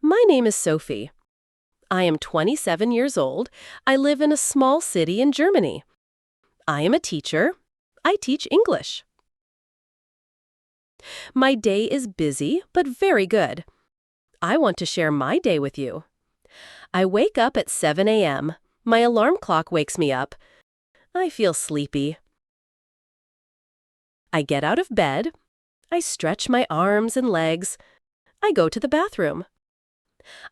My name is Sophie. I am 27 years old. I live in a small city in Germany. I am a teacher. I teach English. My day is busy, but very good. I want to share my day with you. I wake up at 7 a.m. My alarm clock wakes me up. I feel sleepy. I get out of bed. I stretch my arms and legs. I go to the bathroom.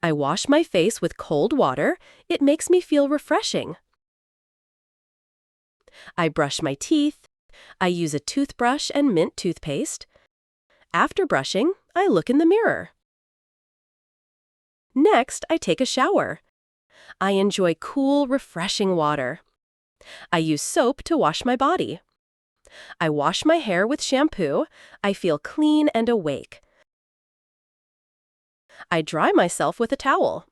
I wash my face with cold water. It makes me feel refreshing. I brush my teeth. I use a toothbrush and mint toothpaste. After brushing, I look in the mirror. Next, I take a shower. I enjoy cool, refreshing water. I use soap to wash my body. I wash my hair with shampoo. I feel clean and awake. I dry myself with a towel.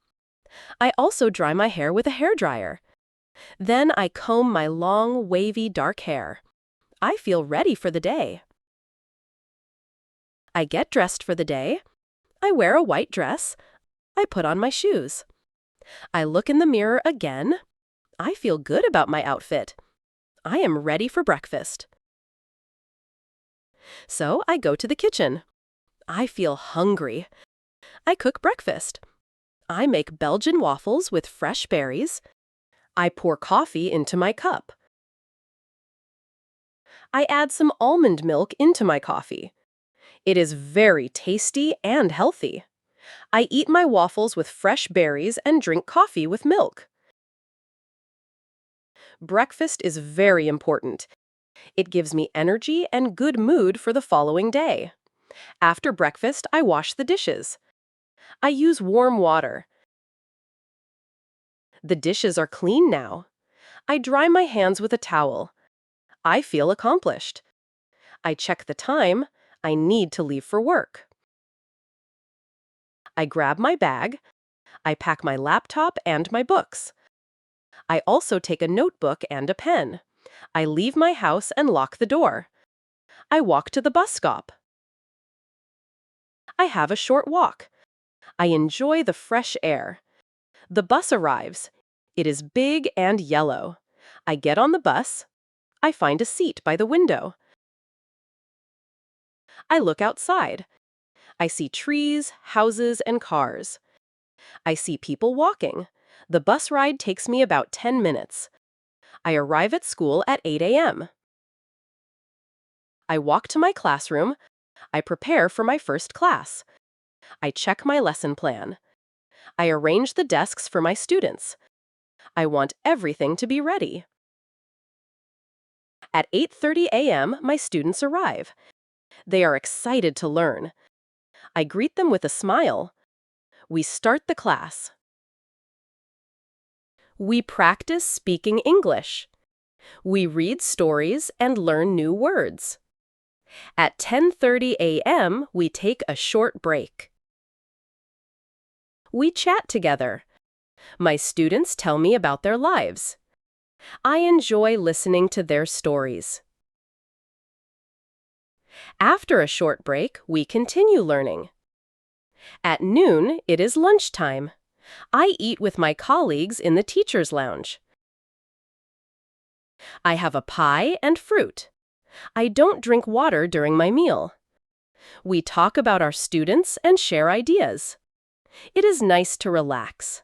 I also dry my hair with a hairdryer. Then I comb my long, wavy, dark hair. I feel ready for the day. I get dressed for the day. I wear a white dress. I put on my shoes. I look in the mirror again. I feel good about my outfit. I am ready for breakfast. So I go to the kitchen. I feel hungry. I cook breakfast. I make Belgian waffles with fresh berries. I pour coffee into my cup. I add some almond milk into my coffee. It is very tasty and healthy. I eat my waffles with fresh berries and drink coffee with milk. Breakfast is very important. It gives me energy and good mood for the following day. After breakfast, I wash the dishes. I use warm water. The dishes are clean now. I dry my hands with a towel. I feel accomplished. I check the time. I need to leave for work. I grab my bag. I pack my laptop and my books. I also take a notebook and a pen. I leave my house and lock the door. I walk to the bus stop. I have a short walk. I enjoy the fresh air. The bus arrives. It is big and yellow. I get on the bus. I find a seat by the window. I look outside. I see trees, houses, and cars. I see people walking. The bus ride takes me about 10 minutes. I arrive at school at 8 a.m. I walk to my classroom. I prepare for my first class. I check my lesson plan. I arrange the desks for my students. I want everything to be ready. At 8:30 a.m., my students arrive. They are excited to learn. I greet them with a smile. We start the class. We practice speaking English. We read stories and learn new words. At 10:30 a.m., we take a short break. We chat together. My students tell me about their lives. I enjoy listening to their stories. After a short break, we continue learning. At noon, it is lunchtime. I eat with my colleagues in the teacher's lounge. I have a pie and fruit. I don't drink water during my meal. We talk about our students and share ideas. It is nice to relax.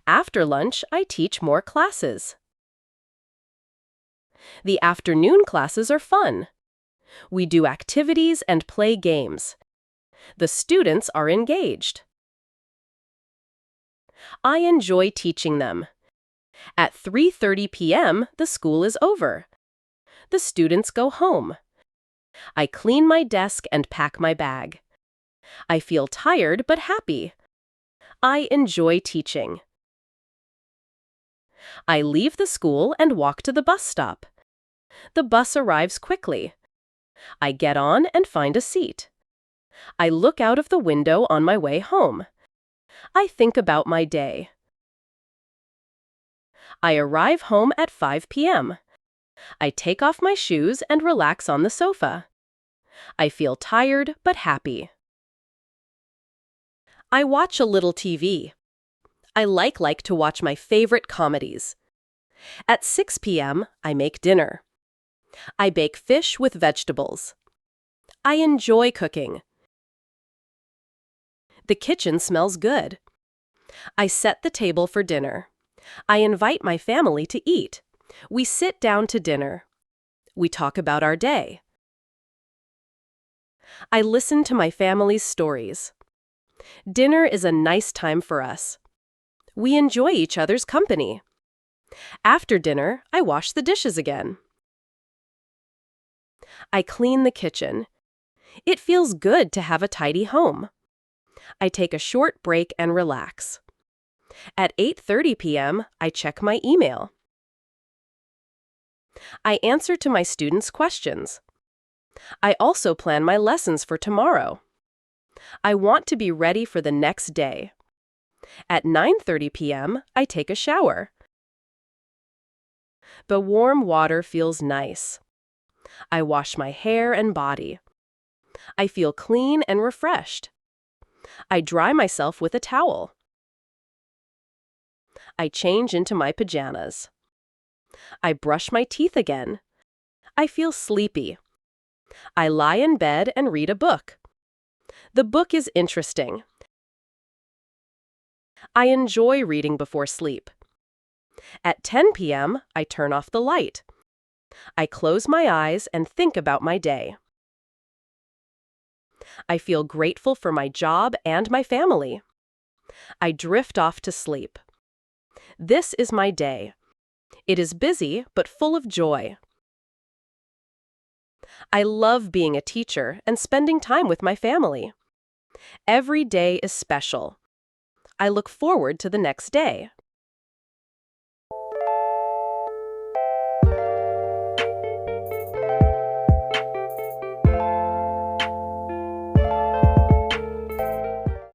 After lunch, I teach more classes. The afternoon classes are fun. We do activities and play games. The students are engaged. I enjoy teaching them. At 3:30 p.m., the school is over. The students go home. I clean my desk and pack my bag. I feel tired but happy. I enjoy teaching. I leave the school and walk to the bus stop. The bus arrives quickly. I get on and find a seat. I look out of the window on my way home. I think about my day. I arrive home at 5 p.m. I take off my shoes and relax on the sofa. I feel tired but happy. I watch a little TV. I like to watch my favorite comedies. At 6 p.m., I make dinner. I bake fish with vegetables. I enjoy cooking. The kitchen smells good. I set the table for dinner. I invite my family to eat. We sit down to dinner. We talk about our day. I listen to my family's stories. Dinner is a nice time for us. We enjoy each other's company. After dinner, I wash the dishes again. I clean the kitchen. It feels good to have a tidy home. I take a short break and relax. At 8:30 p.m., I check my email. I answer to my students' questions. I also plan my lessons for tomorrow. I want to be ready for the next day. At 9:30 p.m., I take a shower. The warm water feels nice. I wash my hair and body. I feel clean and refreshed. I dry myself with a towel. I change into my pajamas. I brush my teeth again. I feel sleepy. I lie in bed and read a book. The book is interesting. I enjoy reading before sleep. At 10 p.m., I turn off the light. I close my eyes and think about my day. I feel grateful for my job and my family. I drift off to sleep. This is my day. It is busy but full of joy. I love being a teacher and spending time with my family. Every day is special. I look forward to the next day.